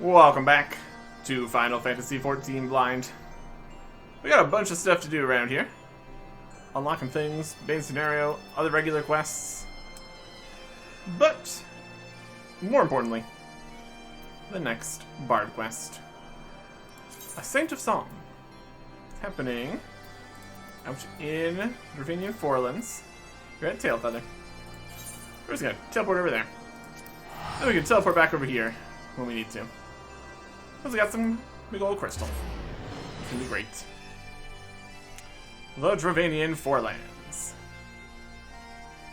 Welcome back to Final Fantasy XIV Blind. We got a bunch of stuff to do around here. Unlocking things, main scenario, other regular quests. But, more importantly, the next Bard quest. A Saint of Song. Happening out in Ravinian Forelands. We're at Tailfeather. We're just gonna teleport over there. Then we can teleport back over here when we need to. Because we got some big old crystal. It's gonna be great. The Dravanian Forelands.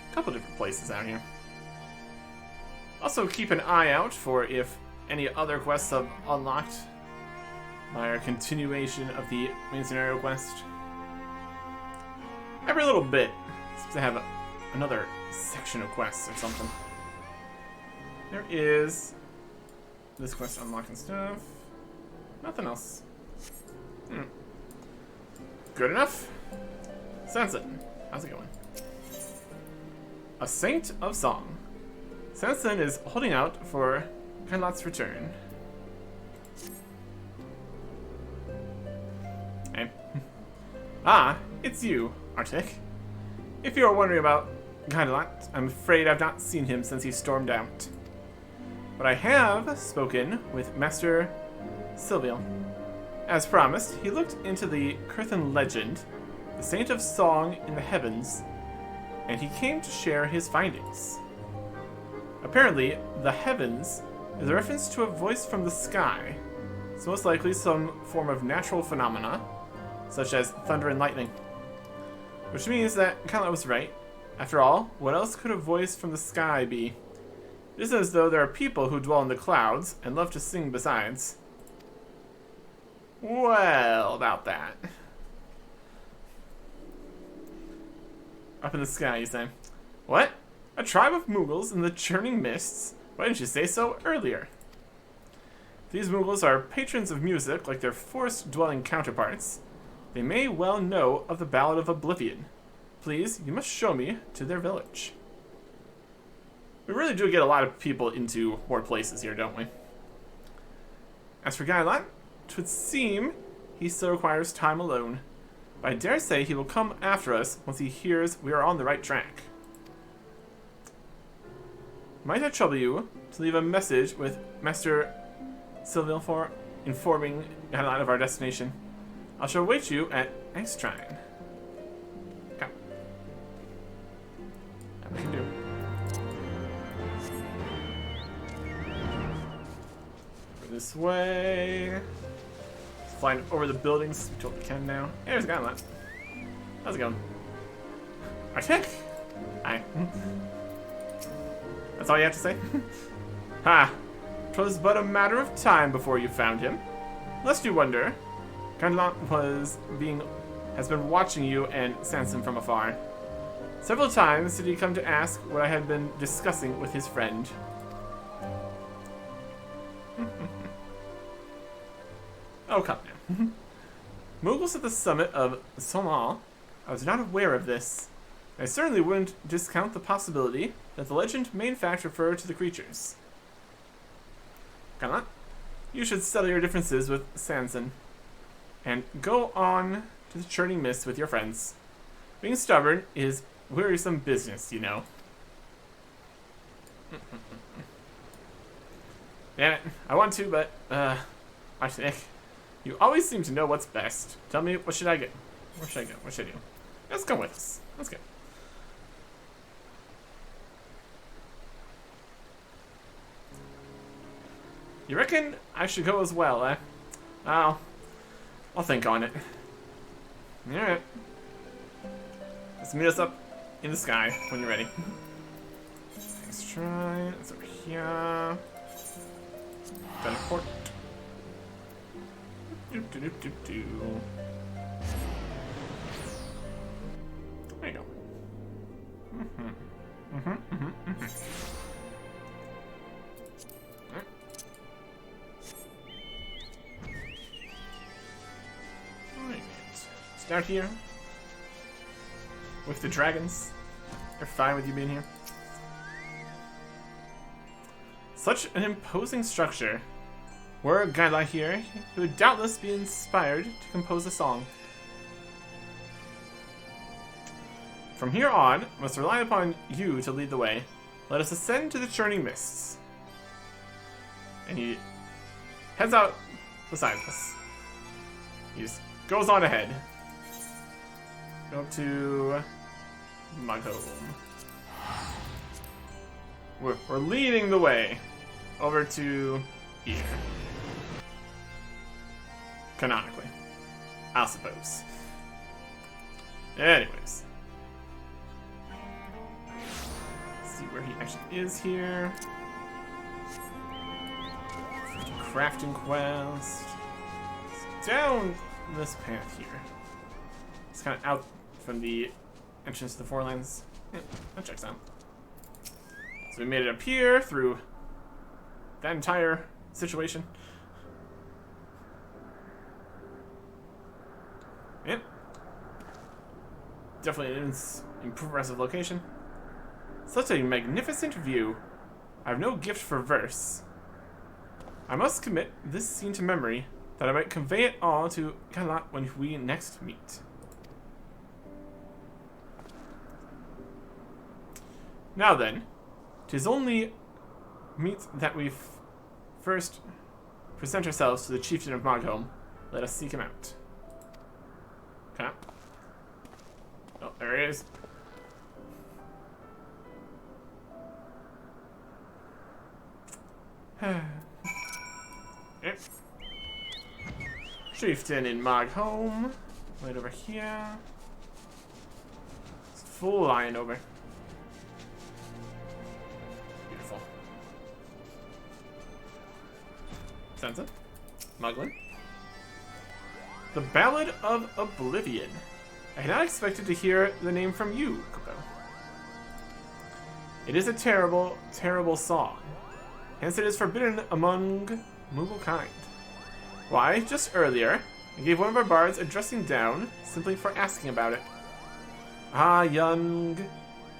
A couple different places out here. Also keep an eye out for if any other quests have unlocked by our continuation of the main scenario quest. Every little bit seems to have another section of quests or something. There is this quest unlocking stuff. Nothing else. Good enough? Sanson, how's it going? A Saint of Song. Sanson is holding out for Kailat's return. Hey. Ah, it's you, Arctic. If you are wondering about Kailat, I'm afraid I've not seen him since he stormed out. But I have spoken with Master Silviel. As promised, he looked into the Kurthan legend, the Saint of Song in the heavens, and he came to share his findings. Apparently, the heavens is a reference to a voice from the sky. It's most likely some form of natural phenomena, such as thunder and lightning. Which means that Kailat was right. After all, what else could a voice from the sky be? It isn't as though there are people who dwell in the clouds and love to sing besides. Well, about that. Up in the sky, you say. What? A tribe of Moogles in the churning mists? Why didn't you say so earlier? These Moogles are patrons of music like their forest-dwelling counterparts. They may well know of the Ballad of Oblivion. Please, you must show me to their village. We really do get a lot of people into more places here, don't we? As for Kailat, it would seem he still requires time alone. But I dare say he will come after us once he hears we are on the right track. Might I trouble you to leave a message with Master Silviel for informing Kailat of our destination? I shall await you at XIV. Come. That we can do. Go this way. Flying over the buildings. We totally can now. Hey, there's a guy on that. How's it going? Arctic? Hi. That's all you have to say? Ha! 'Twas but a matter of time before you found him. Lest you wonder, Kailat has been watching you and Sanson from afar. Several times did he come to ask what I had been discussing with his friend. Oh, come now. Moogles at the summit of Somal. I was not aware of this. I certainly wouldn't discount the possibility that the legend may in fact refer to the creatures. Kailat, you should settle your differences with Sanson, and go on to the churning mist with your friends. Being stubborn is wearisome business, you know. Damn it, I want to, but, I think. You always seem to know what's best. Tell me, what should I get? Where should I go? What should I do? Let's come with us. Let's go. You reckon I should go as well, eh? Oh, I'll think on it. Alright. Let's meet us up in the sky when you're ready. Let's try. It's over here. Teleport. There you go. Alright. Start here. With the dragons. They're fine with you being here. Such an imposing structure. Were a guy like here, he would doubtless be inspired to compose a song. From here on, I must rely upon you to lead the way. Let us ascend to the churning mists. And he heads out beside us. He just goes on ahead. Go up to Moogles. We're leading the way over to here. Canonically, I suppose. Anyways. Let's see where he actually is here. Crafting quest. It's down this path here. It's kind of out from the entrance to the Forelands. Yeah, that checks out. So we made it up here through that entire situation. Yep. Definitely an impressive location. Such a magnificent view. I have no gift for verse. I must commit this scene to memory, that I might convey it all to Galat when we next meet. Now then, 'tis only meet that we first present ourselves to the chieftain of Moogles. Let us seek him out. Okay. Oh, there he is. Yep. Chieftain in Moogles. Right over here. It's a full lion over. Beautiful. Sansa. Muglin. The Ballad of Oblivion. I had not expected to hear the name from you, Kupo. It is a terrible, terrible song. Hence it is forbidden among Moogle kind. Why, just earlier, I gave one of our bards a dressing down simply for asking about it. Ah, young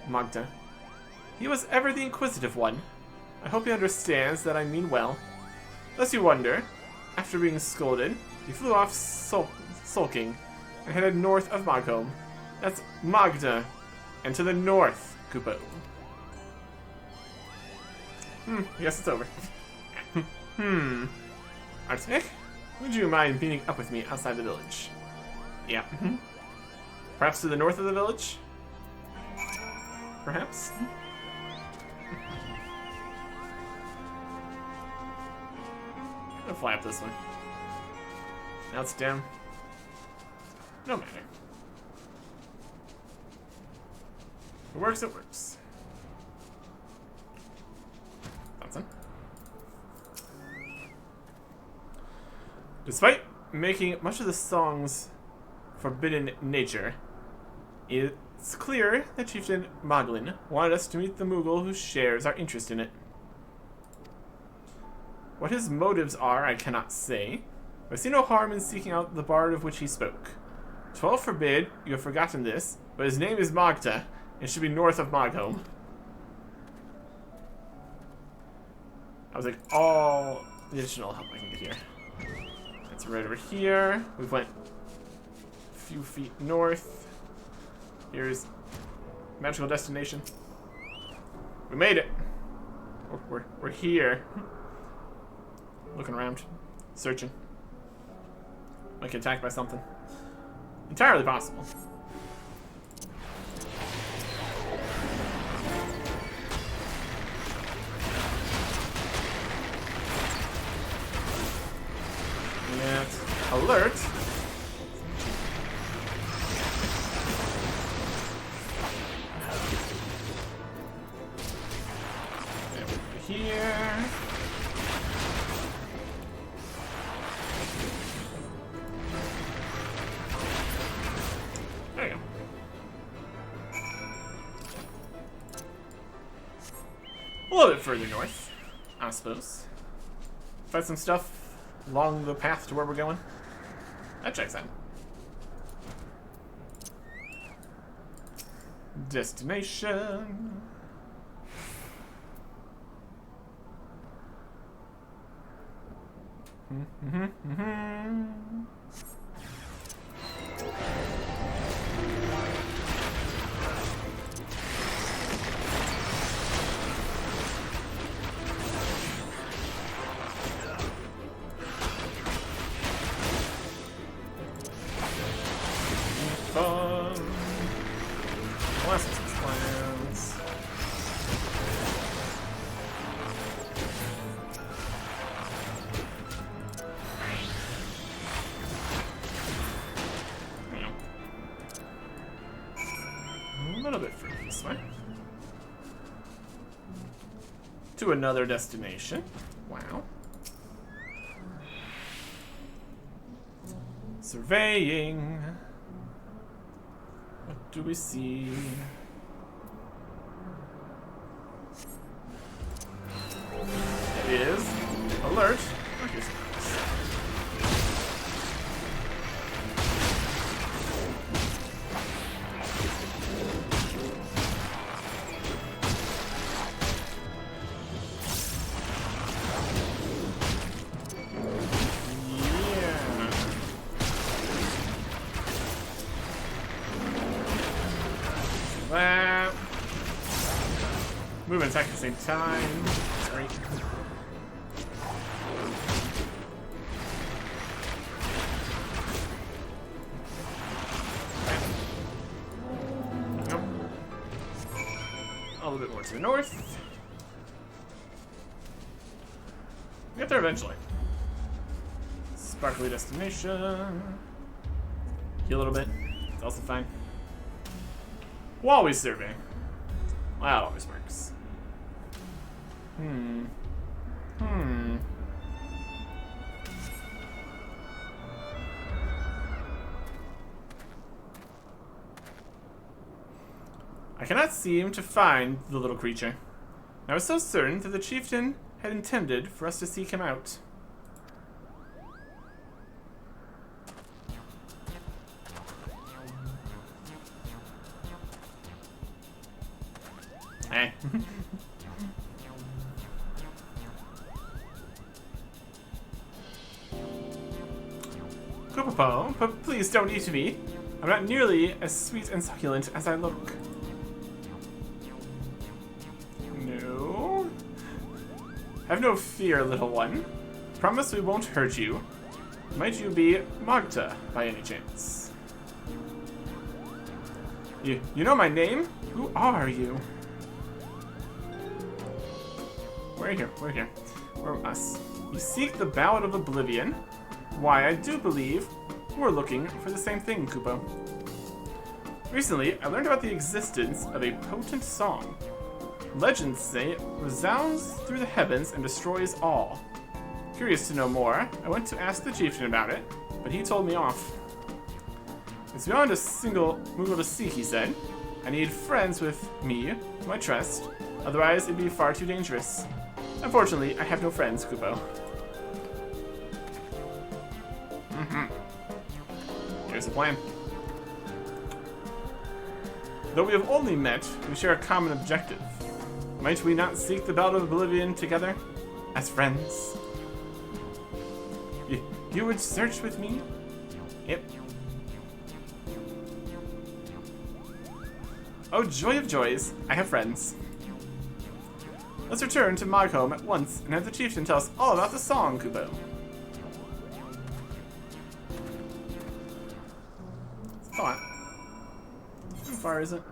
Magda. He was ever the inquisitive one. I hope he understands that I mean well. Lest you wonder, after being scolded, he flew off sulking and headed north of Moogles. That's Magda, and to the north, Kupo. I guess it's over. Arctic, would you mind meeting up with me outside the village? Yeah. Perhaps to the north of the village? Perhaps? I'm gonna fly up this one. Now it's down. No matter. If it works, it works. Johnson. Despite making much of the song's forbidden nature, it's clear that Chieftain Moglin wanted us to meet the Moogle who shares our interest in it. What his motives are, I cannot say, but I see no harm in seeking out the bard of which he spoke. 12 forbid you have forgotten this, but his name is Magda, and should be north of Moogles. I was like, all the additional help I can get here. It's right over here. We went a few feet north. Here's magical destination. We made it. We're here. Looking around, searching. Might get attacked by something. Entirely possible. And alert. And over here. There you go. A little bit further north, I suppose. Find some stuff along the path to where we're going. That checks out. Destination. Fun. Molasses plans. A little bit further this way. To another destination. Wow. Surveying. What do we see? It is alert. Okay, that. Move and attack at the same time. That's great. Nope. A little bit more to the north. We'll get there eventually. Sparkly destination. Heal a little bit. It's also fine. While we survey. Well, that always works. I cannot seem to find the little creature. I was so certain that the chieftain had intended for us to seek him out. Eh. Kupopo, but please don't eat me. I'm not nearly as sweet and succulent as I look. No. Have no fear, little one. Promise we won't hurt you. Might you be Magda by any chance? You know my name? Who are you? We're here. We're us. You seek the Ballad of Oblivion? Why, I do believe we're looking for the same thing, Kupo. Recently, I learned about the existence of a potent song. Legends say it resounds through the heavens and destroys all. Curious to know more, I went to ask the chieftain about it, but he told me off. It's beyond a single Moogle to seek, he said. I need friends with me, whom I trust, otherwise it'd be far too dangerous. Unfortunately, I have no friends, Kupo. Here's the plan. Though we have only met, we share a common objective. Might we not seek the Ballad of Oblivion together? As friends? You would search with me? Yep. Oh, joy of joys, I have friends. Let's return to Mogholm at once and have the chieftain tell us all about the song, Kupo. Thought. How far is it?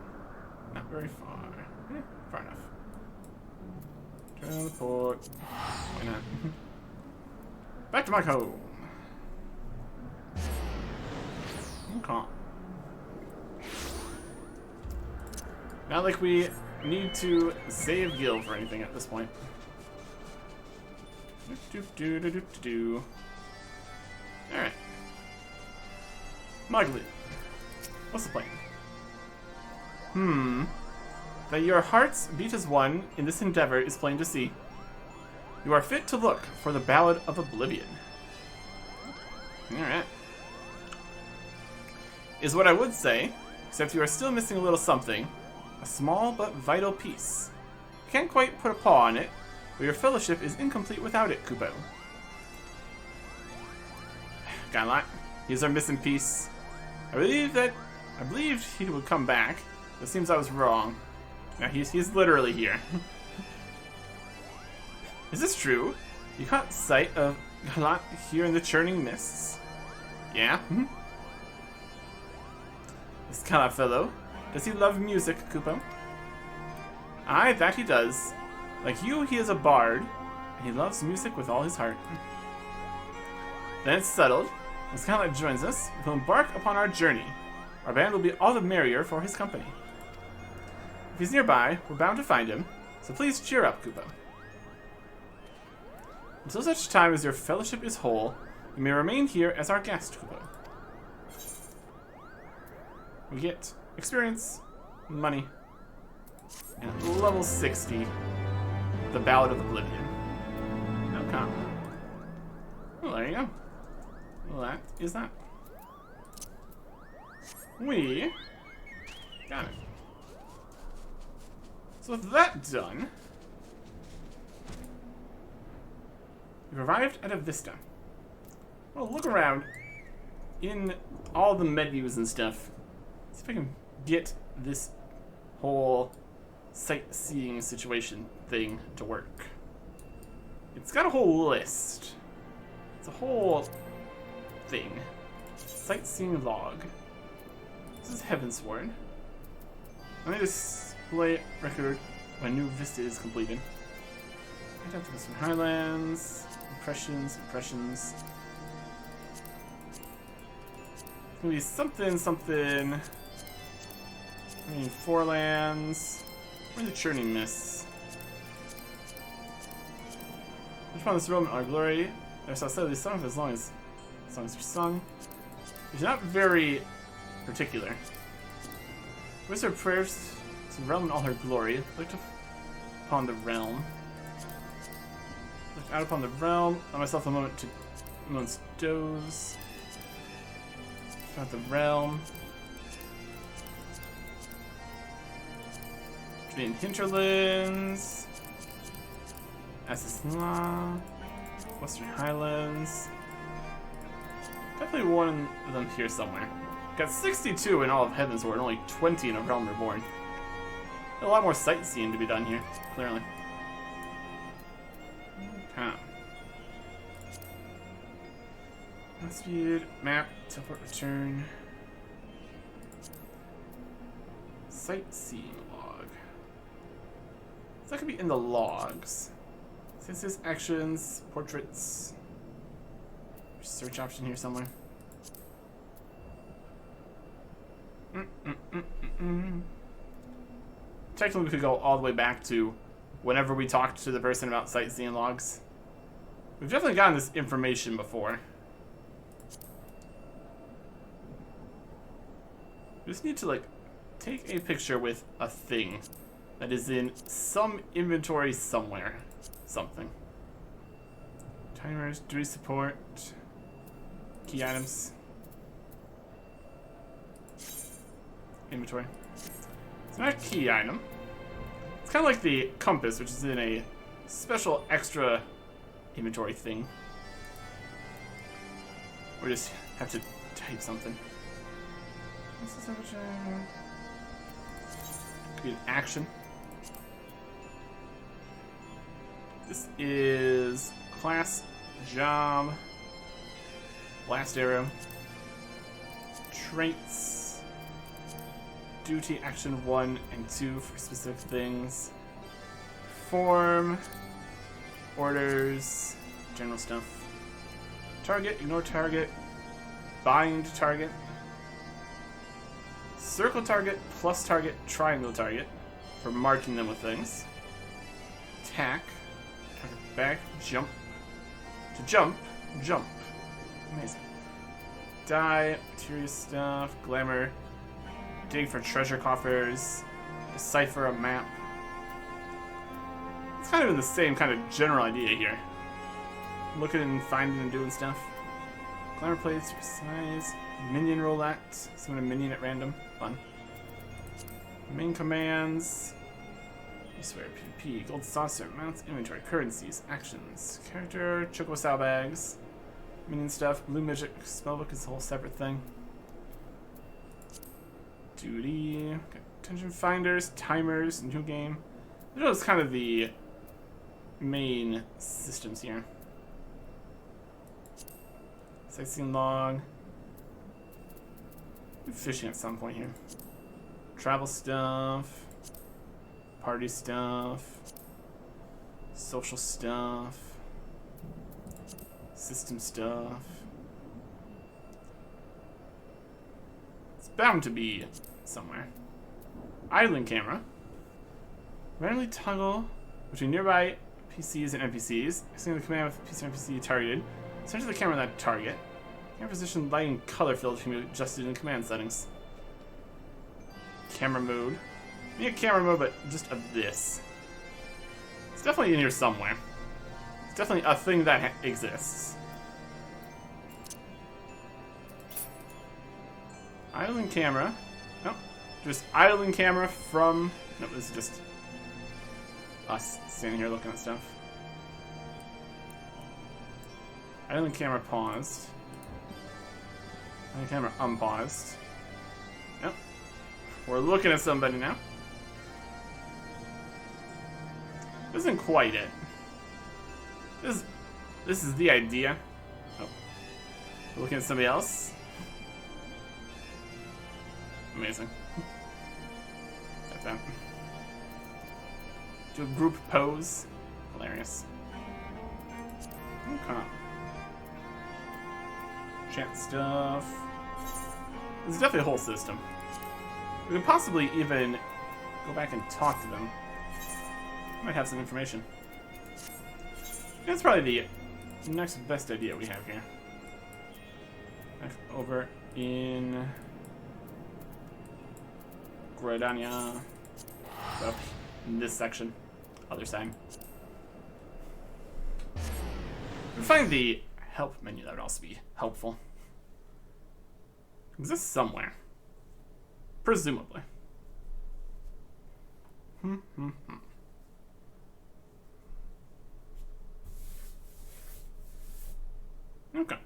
Not very far. Far enough. Teleport. Why not? Back to Mogholm. Okay. Not like we need to save Gil for anything at this point. Alright. Mugly. What's the plan? That your hearts beat as one in this endeavor is plain to see. You are fit to look for the Ballad of Oblivion. Alright. Is what I would say, except you are still missing a little something. A small but vital piece. You can't quite put a paw on it, but your fellowship is incomplete without it, Kupo. Got a lot. He's our missing piece. I believed he would come back. It seems I was wrong. Now he's literally here. Is this true? You caught sight of Galat here in the churning mists? Yeah? This Galat fellow, does he love music, Kupo? Aye, that he does. Like you, he is a bard, and he loves music with all his heart. Then it's settled. When Galat joins us, we'll embark upon our journey. Our band will be all the merrier for his company. If he's nearby, we're bound to find him, so please cheer up, Kupo. Until such time as your fellowship is whole, you may remain here as our guest, Kupo. We get experience, money, and level 60, the Ballad of Oblivion. Okay. Well, there you go. Well, that is that. We got it. So with that done, we've arrived at a vista. Well, look around in all the menus and stuff. See if I can get this whole sightseeing situation thing to work. It's got a whole list. It's a whole thing. Sightseeing log. This is Heavensward. Let me display record when new vista is completed. Some Highlands, impressions. It's gonna be something. I mean, Forelands. Where are the churning mists? Upon this realm in our glory, there shall steadily sung as long as songs are sung. It's not very particular. Where's her prayers to the realm in all her glory? Looked upon the realm. Looked out upon the realm. Let myself a moment's doze. About the realm. In hinterlands. Assassinla. Western Highlands. Definitely one of them here somewhere. Got 62 in all of Heavensward, and only 20 in a Realm Reborn. A lot more sightseeing to be done here, clearly. Okay. Speed, map, teleport, return. Sightseeing log. So that could be in the logs. Since there's actions, portraits. Search option here somewhere. Technically, we could go all the way back to whenever we talked to the person about sightseeing logs. We've definitely gotten this information before. We just need to, like, take a picture with a thing that is in some inventory somewhere. Something. Timers, duty support, key items, inventory. It's not a key item. It's kind of like the compass, which is in a special extra inventory thing. Or just have to type something. Could be an action. This is class, job, blast arrow, traits, duty, action 1 and 2 for specific things, form, orders, general stuff, target, ignore target, bind target, circle target, plus target, triangle target for marking them with things, attack, target back, jump, to jump, jump, amazing, die, material stuff, glamour, dig for treasure coffers, decipher a map. It's kind of in the same kind of general idea here. Looking and finding and doing stuff. Glamour plates, size, minion roulette, summon a minion at random, fun. Main commands, you swear gold saucer, mounts, inventory, currencies, actions, character, choco saddlebags, minion stuff. Blue Magic Spellbook is a whole separate thing. Duty. Okay. Attention finders, timers, new game. Those are kind of the main systems here. Sightseeing log. Fishing at some point here. Travel stuff. Party stuff. Social stuff. System stuff. It's bound to be somewhere. Idling camera. Randomly toggle between nearby PCs and NPCs. Using the command with PC or NPC targeted. Center the camera on that target. Camera position, light, and color field can be adjusted in command settings. Camera mode. Need a camera mode, but just of this. It's definitely in here somewhere. It's definitely a thing that exists. Idling camera. Nope. Just idling camera from... Nope, this is just us standing here looking at stuff. Idling camera paused. Idling camera unpaused. Yep. We're looking at somebody now. This isn't quite it. This is the idea. Oh. We're looking at somebody else. Amazing. Like that. Do a group pose. Hilarious. Okay. Chat stuff. There's definitely a whole system. We could possibly even go back and talk to them. Might have some information. That's probably the next best idea we have here. Back over in Gradania. Up in this section. Other side. We find the help menu. That would also be helpful. Exists somewhere. Presumably. Okay.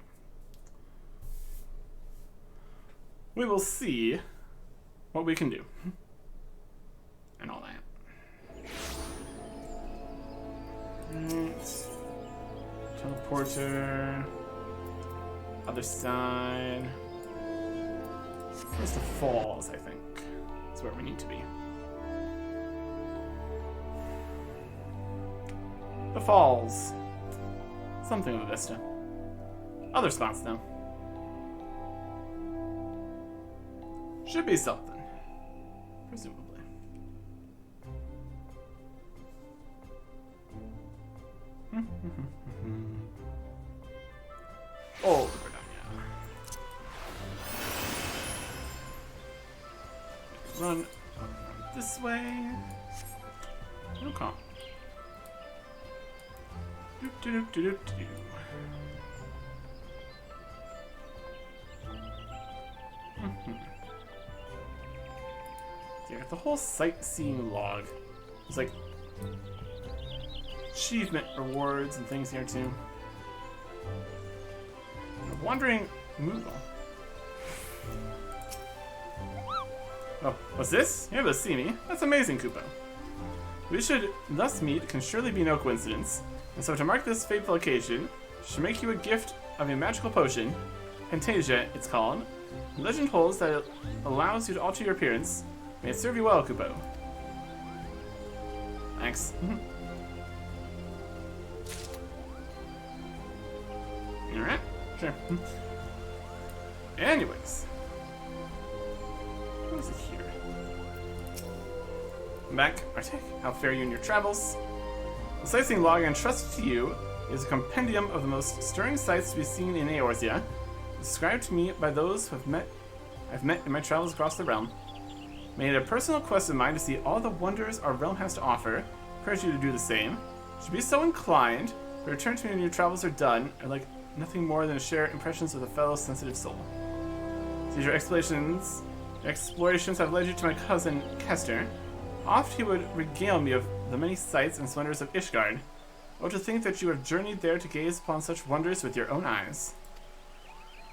We will see what we can do. And all that. Right. Teleporter. Other side. Where's the falls, I think? That's where we need to be. The falls. Something of a vista. Other spots, though. Should be something. Presumably. Oh, run this way. Okay. Yeah, the whole sightseeing log. There's like achievement rewards and things here too. Wandering Moogle. Oh, what's this? You're able to see me. That's amazing, Koopa. We should thus meet can surely be no coincidence. And so to mark this fateful occasion, I should make you a gift of a magical potion. Fantasia, it's called. Legend holds that it allows you to alter your appearance. May it serve you well, Koopa. Thanks. Alright, sure. Anyways. What is it here? I'm back. Arctic, how fare you in your travels? The sightseeing log entrusted to you is a compendium of the most stirring sights to be seen in Eorzea, described to me by those who I've met in my travels across the realm. Made it a personal quest of mine to see all the wonders our realm has to offer. Encourage you to do the same. Should be so inclined, but return to me when your travels are done. I'd like nothing more than to share impressions with a fellow sensitive soul. Since your explorations have led you to my cousin Kester, oft he would regale me of the many sights and wonders of Ishgard. Oh, to think that you have journeyed there to gaze upon such wonders with your own eyes.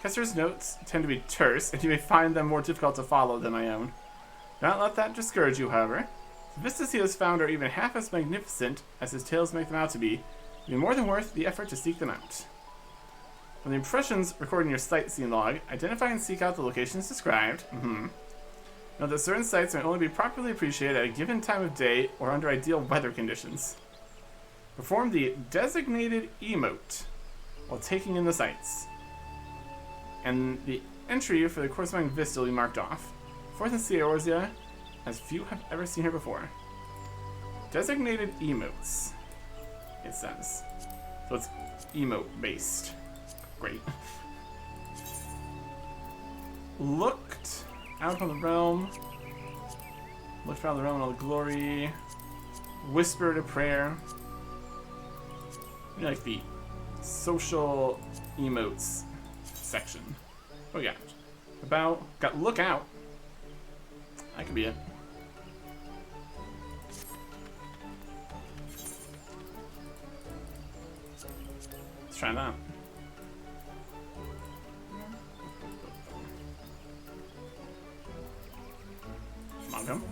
Professor's notes tend to be terse, and you may find them more difficult to follow than my own. Do not let that discourage you, however. The vistas he has found are even half as magnificent as his tales make them out to be more than worth the effort to seek them out. From the impressions recorded in your sightseeing log, identify and seek out the locations described. Note that certain sights may only be properly appreciated at a given time of day or under ideal weather conditions. Perform the designated emote while taking in the sights, and the entry for the corresponding vista will be marked off. Fourth and Eorzea, as few have ever seen her before. Designated emotes, it says. So it's emote based. Great. Looked out on the realm. Looked around the realm in all the glory. Whispered a prayer. Like the social emotes section. What we got? About. Got look out. That could be it. Let's try that. Come.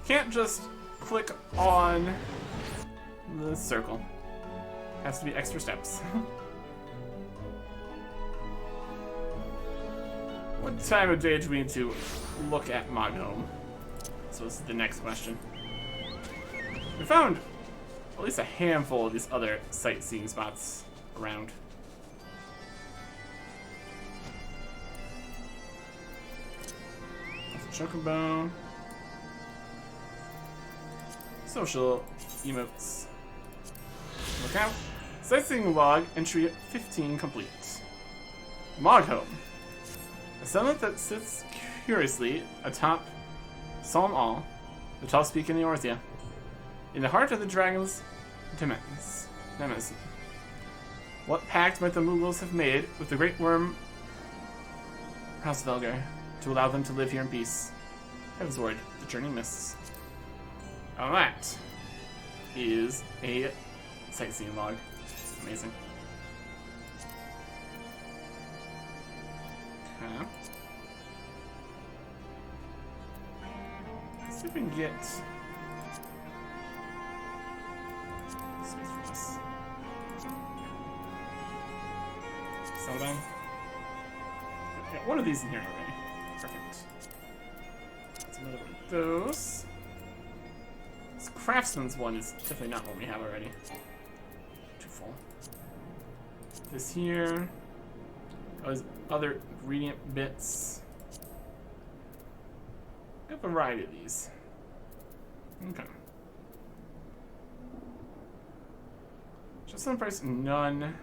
Can't just click on the circle. Has to be extra steps. What time of day do we need to look at Moogles? So this is the next question. We found at least a handful of these other sightseeing spots around. Chocobo. Social emotes. Look out. Sightseeing log entry 15 complete. Moogles. A settlement that sits curiously atop Solemn All, the tallest peak in the Eorzea, in the heart of the dragon's nemesis. What pact might the Moogles have made with the great worm Housevelgar to allow them to live here in peace? Heaven's word, the journey mists. Oh, that is a sightseeing log. Amazing. Okay. Let's see if we can get space for this. Saddlebag. Yeah, one of these in here already. Perfect. That's another one of those. This craftsman's one is definitely not one we have already. Too full. This here. Oh, there's other ingredient bits. Got a variety of these. Okay. Just on price, none.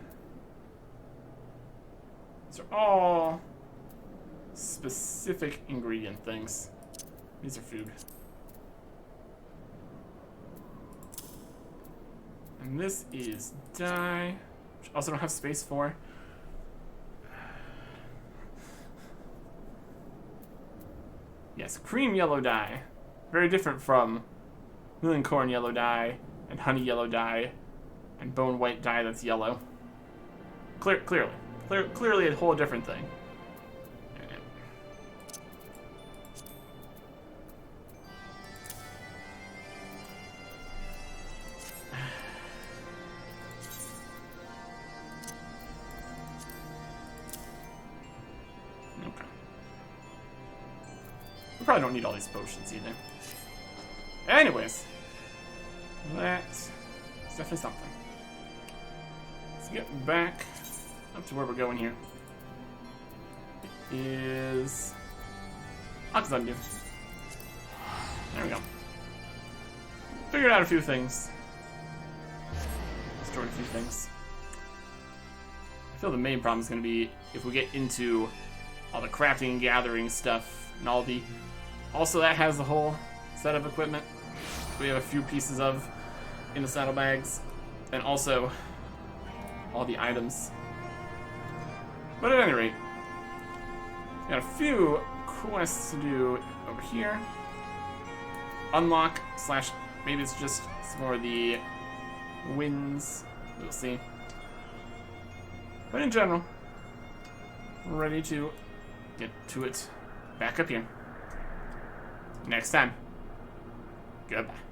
These are all specific ingredient things. These are food. And this is dye, which I also don't have space for. Yes, cream yellow dye. Very different from milling corn yellow dye, and honey yellow dye, and bone white dye that's yellow. Clearly a whole different thing. Probably don't need all these potions either. Anyways, that's definitely something. Let's get back up to where we're going here. It is Oxundu. There we go. Figured out a few things. Destroyed a few things. I feel the main problem is going to be if we get into all the crafting and gathering stuff and all the... Also, that has the whole set of equipment we have a few pieces of in the saddlebags, and also all the items. But at any rate, we got a few quests to do over here. Unlock / maybe it's just some more of the wins. We'll see. But in general, ready to get to it back up here. Next time. Goodbye.